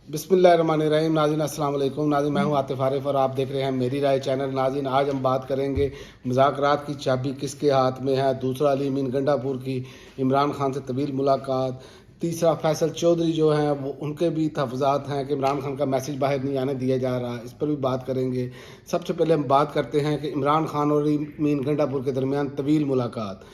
बिस्मिल्लाहिर्रहमानिर्रहीम। नाज़रीन अस्सलाम वालेकुम। नाज़रीन मैं हूं आतिफ आरिफ और आप देख रहे हैं मेरी राय चैनल। नाज़रीन आज हम बात करेंगे मुज़ाकरात की चाबी किसके हाथ में है। दूसरा, अली अमीन गंडापुर की इमरान खान से तवील मुलाकात। तीसरा, फैसल चौधरी जो हैं वो उनके भी तहफ़्फ़ुज़ात हैं कि इमरान खान का मैसेज बाहर नहीं आने दिया जा रहा, इस पर भी बात करेंगे। सबसे पहले हम बात करते हैं कि इमरान खान और अली अमीन गंडापुर के दरमियान तवील मुलाकात।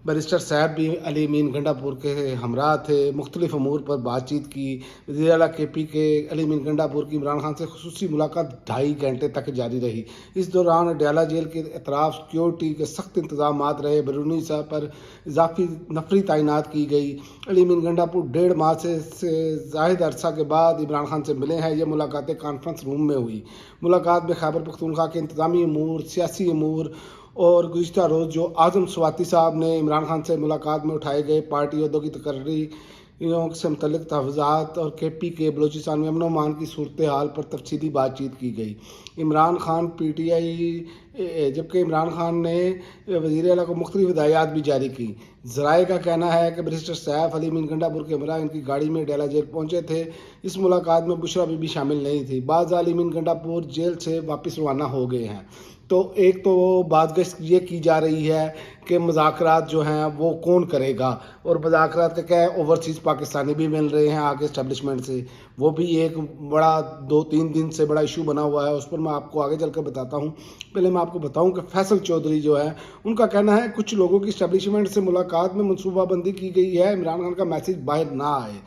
बैरिस्टर साहब भी अली अमीन गंडापुर के हमरा थे, मुख्तलिफ अमूर पर बातचीत की। वज़ीर आला KP के अली अमीन गंडापुर की इमरान खान से खुसूसी मुलाकात 2.5 घंटे तक जारी रही। इस दौरान अडयाला जेल के अतराफ सिक्योरिटी के सख्त इंतजाम रहे। बैरूनी साहब पर इजाफी नफरी तैनात की गई। अली अमीन गंडापुर 1.5 माह से जायद अरसा के बाद इमरान खान से मिले हैं। ये मुलाकातें कॉन्फ्रेंस रूम में हुई। मुलाकात में खैबर पख्तूनख्वा के इंतजामी अमूर, सियासी अमूर और गुज़िश्ता रोज़ जो आज़म स्वाति साहब ने इमरान खान से मुलाकात में उठाए गए पार्टी अहदों की तकर्रियों से मुतल्लिक़ तहफ़्फ़ुज़ात और KP के बलूचिस्तान में अमन व अमान की सूरत हाल पर तफसीली बातचीत की गई। इमरान खान PTI जबकि इमरान खान ने वज़ीर आला को मुख्तलिफ हिदायत भी जारी की। ज़राए का कहना है कि बैरिस्टर सैफ अली अमीन गंडापुर के हमरा इनकी गाड़ी में अडयाला जेल पहुँचे थे। इस मुलाकात में बुशरा बीबी शामिल नहीं थी। बाज़ अली अमीन गंडापुर जेल से वापस रवाना हो गए हैं। तो एक तो बातगश्त ये की जा रही है कि मुज़ाकरात जो हैं वो कौन करेगा, और मुज़ाकरात का क्या है, ओवरसीज़ पाकिस्तानी भी मिल रहे हैं आगे इस्टेब्लिशमेंट से। वो भी एक बड़ा 2-3 दिन से बड़ा इशू बना हुआ है, उस पर मैं आपको आगे चलकर बताता हूँ। पहले मैं आपको बताऊँ कि फैसल चौधरी जो है उनका कहना है कुछ लोगों की इस्टेब्लिशमेंट से मुलाकात में मनसूबाबंदी की गई है, इमरान खान का मैसेज बाहर ना आए।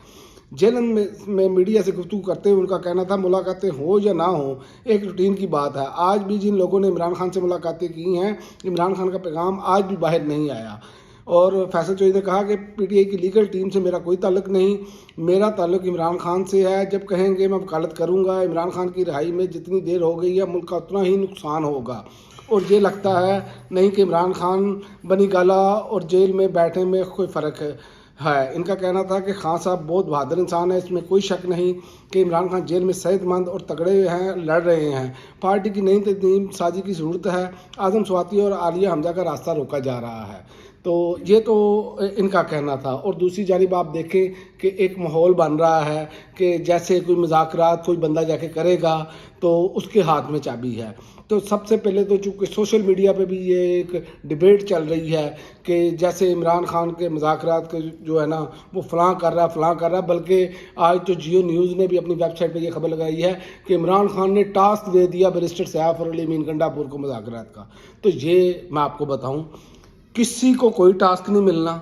जेलन में मीडिया से गुफ्तगू करते हुए उनका कहना था मुलाकातें हो या ना हो एक रूटीन की बात है। आज भी जिन लोगों ने इमरान खान से मुलाकातें की हैं, इमरान खान का पैगाम आज भी बाहर नहीं आया। और फैसल चौधरी ने कहा कि PTI की लीगल टीम से मेरा कोई ताल्लुक नहीं, मेरा ताल्लुक इमरान खान से है। जब कहेंगे मैं वकालत करूँगा। इमरान खान की रिहाई में जितनी देर हो गई है मुल्क का उतना ही नुकसान होगा। और ये लगता है नहीं कि इमरान खान बनी गाला और जेल में बैठने में कोई फ़र्क है। इनका कहना था कि खान साहब बहुत बहादुर इंसान है, इसमें कोई शक नहीं कि इमरान खान जेल में सेहतमंद और तगड़े हैं, लड़ रहे हैं। पार्टी की नई तंजीम साजी की ज़रूरत है। आज़म स्वाति और आलिया हमजा का रास्ता रोका जा रहा है। तो ये तो इनका कहना था। और दूसरी जानिब आप देखें कि एक माहौल बन रहा है कि जैसे कोई मुज़ाकरात कोई बंदा जाके करेगा तो उसके हाथ में चाबी है। तो सबसे पहले तो चूँकि सोशल मीडिया पे भी ये एक डिबेट चल रही है कि जैसे इमरान खान के मुज़ाकरात के जो है ना वो फ़लाँ कर रहा, बल्कि आज तो जियो न्यूज़ ने भी अपनी वेबसाइट पे ये खबर लगाई है कि इमरान खान ने टास्क दे दिया बैरिस्टर सैफ और अली अमीन गंडापुर को मुज़ाकरात का। तो ये मैं आपको बताऊं, किसी को कोई टास्क नहीं मिलना,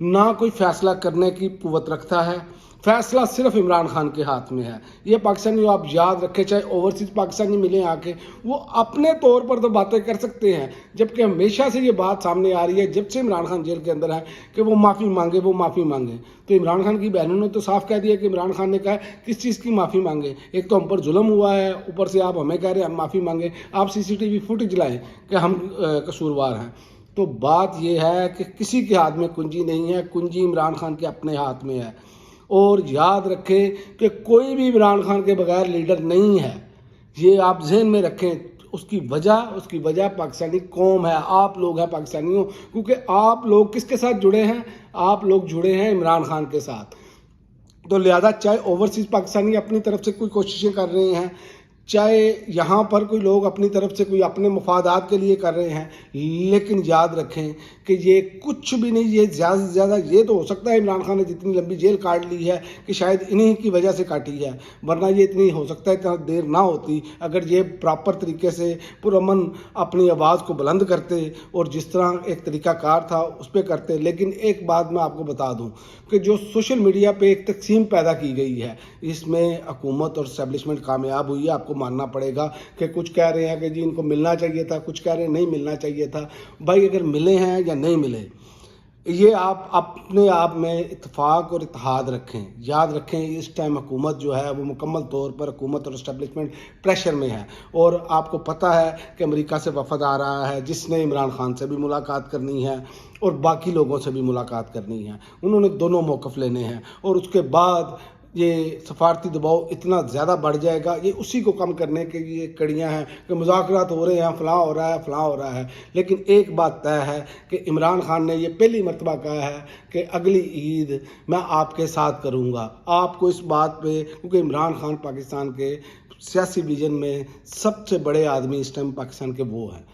ना कोई फ़ैसला करने की कुव्वत रखता है। फैसला सिर्फ इमरान खान के हाथ में है। ये पाकिस्तानी आप याद रखें, चाहे ओवरसीज़ पाकिस्तानी मिले आके, वो अपने तौर पर तो बातें कर सकते हैं, जबकि हमेशा से ये बात सामने आ रही है जब से इमरान खान जेल के अंदर है कि वो माफ़ी मांगे। तो इमरान खान की बहनों ने तो साफ कह दिया कि इमरान खान ने कहा किस चीज़ की माफ़ी मांगे। एक तो हम पर जुल्म हुआ है, ऊपर से आप हमें कह रहे हैं हम माफ़ी मांगे। आप CCTV फुटेज लाएँ कि हम कसूरवार हैं। तो बात यह है कि किसी के हाथ में कुंजी नहीं है, कुंजी इमरान खान के अपने हाथ में है। और याद रखें कि कोई भी इमरान खान के बगैर लीडर नहीं है, ये आप जहन में रखें। उसकी वजह पाकिस्तानी कौम है, आप लोग हैं पाकिस्तानियों, क्योंकि आप लोग किसके साथ जुड़े हैं, आप लोग जुड़े हैं इमरान खान के साथ। तो लिहाजा चाहे ओवरसीज़ पाकिस्तानी अपनी तरफ से कोई कोशिशें कर रहे हैं, चाहे यहाँ पर कोई लोग अपनी तरफ से कोई अपने मफादात के लिए कर रहे हैं, लेकिन याद रखें कि ये कुछ भी नहीं। ये ज़्यादा से ज़्यादा ये तो हो सकता है इमरान खान ने जितनी लंबी जेल काट ली है कि शायद इन्हीं की वजह से काटी है, वरना ये इतनी हो सकता है इतना देर ना होती अगर ये प्रॉपर तरीके से पुरअमन अपनी आवाज़ को बुलंद करते और जिस तरह एक तरीक़ाकार था उस पर करते। लेकिन एक बात मैं आपको बता दूँ कि जो सोशल मीडिया पर एक तकसीम पैदा की गई है, इसमें हुकूमत और इस्टेब्लिशमेंट कामयाब हुई है। आपको मानना पड़ेगा कि कुछ कह रहे हैं कि जी इनको मिलना चाहिए था, कुछ कह रहे हैं नहीं मिलना चाहिए था। भाई अगर मिले हैं या नहीं मिले, ये आप अपने आप में इत्तेफाक और इत्तेहाद रखें। याद रखें इस टाइम हुकूमत जो है वो मुकम्मल तौर पर हुकूमत और इस्टेब्लिशमेंट प्रेशर में है। और आपको पता है कि अमेरिका से वफद आ रहा है जिसने इमरान खान से भी मुलाकात करनी है और बाकी लोगों से भी मुलाकात करनी है। उन्होंने दोनों मौक़िफ़ लेने हैं और उसके बाद یہ سفارتی دباؤ اتنا زیادہ بڑھ جائے گا، یہ اسی کو کم کرنے کے یہ کڑیاں ہیں کہ مذاکرات ہو رہے ہیں، فلاں ہو رہا ہے، فلاں ہو رہا ہے، لیکن ایک بات طے ہے کہ عمران خان نے یہ پہلی مرتبہ کہا ہے کہ اگلی عید میں آپ کے ساتھ کروں گا. آپ کو اس بات پہ، کیونکہ عمران خان پاکستان کے سیاسی ویژن میں سب سے بڑے آدمی اس ٹائم پاکستان کے وہ ہیں،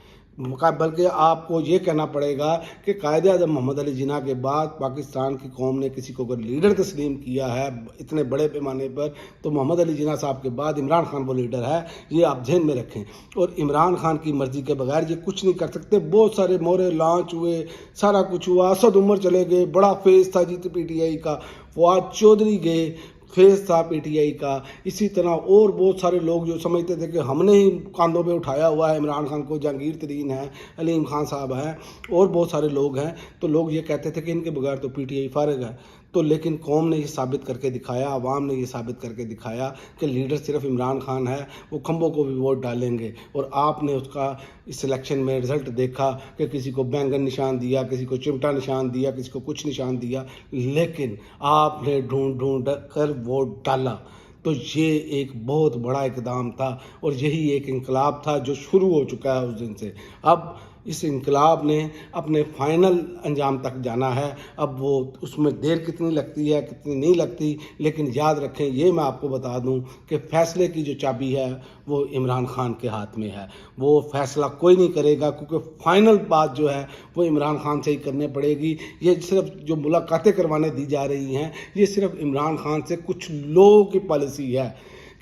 بلکہ آپ کو یہ کہنا پڑے گا کہ قائد اعظم محمد علی جناح کے بعد پاکستان کی قوم نے کسی کو اگر لیڈر تسلیم کیا ہے اتنے بڑے پیمانے پر تو محمد علی جناح صاحب کے بعد عمران خان وہ لیڈر ہے. یہ آپ ذہن میں رکھیں. اور عمران خان کی مرضی کے بغیر یہ کچھ نہیں کر سکتے. بہت سارے مورے لانچ ہوئے، سارا کچھ ہوا، اسد عمر چلے گئے، بڑا فیس تھا جی پی ٹی آئی کا، فواد چودھری گئے، فیس تھا پی ٹی آئی کا. اسی طرح اور بہت سارے لوگ جو سمجھتے تھے کہ ہم نے ہی کاندھوں پہ اٹھایا ہوا ہے عمران خان کو، جہانگیر ترین ہے، علیم خان صاحب ہیں، اور بہت سارے لوگ ہیں، تو لوگ یہ کہتے تھے کہ ان کے بغیر تو پی ٹی آئی فارغ ہے. تو لیکن قوم نے یہ ثابت کر کے دکھایا، عوام نے یہ ثابت کر کے دکھایا کہ لیڈر صرف عمران خان ہے. وہ کھمبوں کو بھی ووٹ ڈالیں گے. اور آپ نے اس کا اس الیکشن میں رزلٹ دیکھا کہ کسی کو بینگن نشان دیا، کسی کو چمٹا نشان دیا، کسی کو کچھ نشان دیا، لیکن آپ نے ڈھونڈ کر ووٹ ڈالا. تو یہ ایک بہت بڑا اقدام تھا اور یہی ایک انقلاب تھا جو شروع ہو چکا ہے اس دن سے. اب اس انقلاب نے اپنے فائنل انجام تک جانا ہے. اب وہ اس میں دیر کتنی لگتی ہے کتنی نہیں لگتی، لیکن یاد رکھیں، یہ میں آپ کو بتا دوں کہ فیصلے کی جو چابی ہے وہ عمران خان کے ہاتھ میں ہے. وہ فیصلہ کوئی نہیں کرے گا، کیونکہ فائنل بات جو ہے وہ عمران خان سے ہی کرنے پڑے گی. یہ صرف جو ملاقاتیں کروانے دی جا رہی ہیں، یہ صرف عمران خان سے کچھ لوگوں کی پالیسی ہے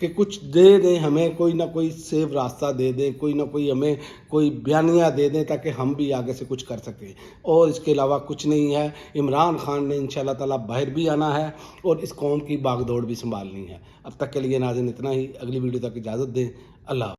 کہ کچھ دے دیں ہمیں، کوئی نہ کوئی سیف راستہ دے دیں، کوئی نہ کوئی ہمیں کوئی بیانیہ دے دیں تاکہ ہم بھی آگے سے کچھ کر سکیں، اور اس کے علاوہ کچھ نہیں ہے. عمران خان نے انشاءاللہ تعالیٰ باہر بھی آنا ہے اور اس قوم کی باغ دوڑ بھی سنبھالنی ہے. اب تک کے لیے ناظرین اتنا ہی. اگلی ویڈیو تک اجازت دیں. اللہ حافظ.